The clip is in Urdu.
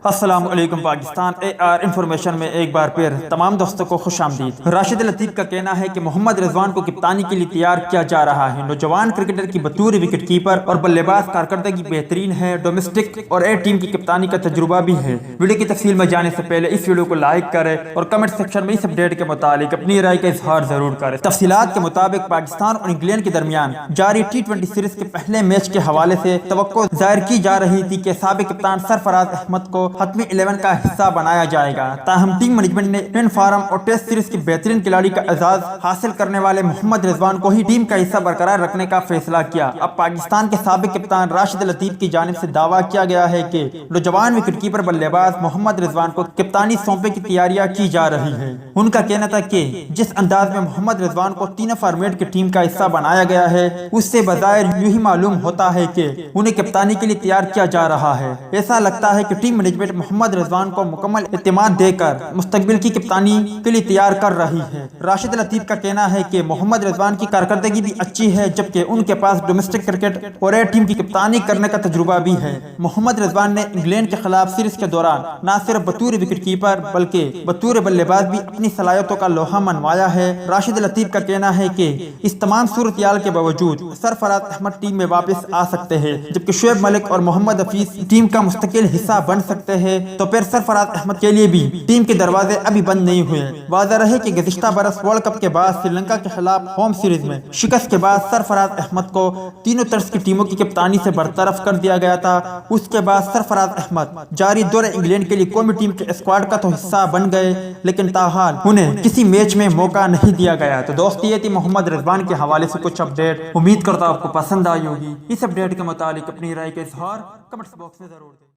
السلام علیکم پاکستان اے آر انفارمیشن میں ایک بار پھر تمام دوستوں کو خوش آمدید۔ راشد لطیف کا کہنا ہے کہ محمد رضوان کو کپتانی کے لیے تیار کیا جا رہا ہے۔ نوجوان کرکٹر کی بطور وکٹ کیپر اور بلے باز کارکردگی بہترین ہے۔ ڈومیسٹک اور اے ٹیم کی کپتانی کا تجربہ بھی ہے۔ ویڈیو کی تفصیل میں جانے سے پہلے اس ویڈیو کو لائک کریں اور کمنٹ سیکشن میں اس اپڈیٹ کے متعلق اپنی رائے کا اظہار ضرور کریں۔ تفصیلات کے مطابق پاکستان اور انگلینڈ کے درمیان جاری ٹی20 سیریز کے پہلے میچ کے حوالے سے توقع ظاہر کی جا رہی تھی کہ سابق کپتان سرفراز احمد کو حتمی 11 کا حصہ بنایا جائے گا، تاہم ٹیم مینجمنٹ نے ان فارم اور ٹیسٹ سیریز کے بہترین کھلاڑی کا اعزاز حاصل کرنے والے محمد رضوان کو ہی ٹیم کا حصہ برقرار رکھنے کا فیصلہ کیا۔ اب پاکستان کے سابق کپتان راشد لطیف کی جانب سے دعویٰ کیا گیا ہے کہ نوجوان وکٹ کیپر بلے باز محمد رضوان کو کپتانی سونپنے کی تیاریاں کی جا رہی ہیں۔ ان کا کہنا تھا کہ جس انداز میں محمد رضوان کو تینوں فارمیٹ کی ٹیم کا حصہ بنایا گیا ہے، اس سے بظاہر یوں ہی معلوم ہوتا ہے کہ انہیں کپتانی کے لیے تیار کیا جا رہا ہے۔ ایسا لگتا ہے کہ ٹیم مینجمنٹ محمد رضوان کو مکمل اعتماد دے کر مستقبل کی کپتانی کے لیے تیار کر رہی ہے۔ راشد لطیف کا کہنا ہے کہ محمد رضوان کی کارکردگی بھی اچھی ہے، جبکہ ان کے پاس ڈومیسٹک کرکٹ اور اے ٹیم کی کپتانی کرنے کا تجربہ بھی ہے۔ محمد رضوان نے انگلینڈ کے خلاف سیریز کے دوران نہ صرف بطور وکٹ کیپر بلکہ بطور بلے باز بھی اپنی صلاحیتوں کا لوہا منوایا ہے۔ راشد لطیف کا کہنا ہے کہ اس تمام صورتحال کے باوجود سرفراز احمد ٹیم میں واپس آ سکتے ہیں، جبکہ شعیب ملک اور محمد حفیظ ٹیم کا مستقل حصہ بن سکتے ہیں، تو پھر سرفراز احمد کے لیے بھی ٹیم کے دروازے ابھی بند نہیں ہوئے۔ واضح رہے کہ گزشتہ برس ورلڈ کپ کے بعد سری لنکا کے خلاف ہوم سیریز میں شکست کے بعد سرفراز احمد کو تینوں طرز کی ٹیموں کی کپتانی سے برطرف کر دیا گیا تھا۔ اس کے بعد سرفراز احمد جاری دورہ انگلینڈ کے لیے قومی ٹیم کے اسکواڈ کا تو حصہ بن گئے، لیکن تاحال انہیں کسی میچ میں موقع نہیں دیا گیا۔ تو دوست یہ تھی محمد رضوان کے حوالے سے کچھ اپڈیٹ، امید کرتا ہوں آپ کو پسند آئی ہوگی۔ اس اپڈیٹ کے متعلق اپنی رائے کا اظہار کمنٹس باکس میں ضرور دیں۔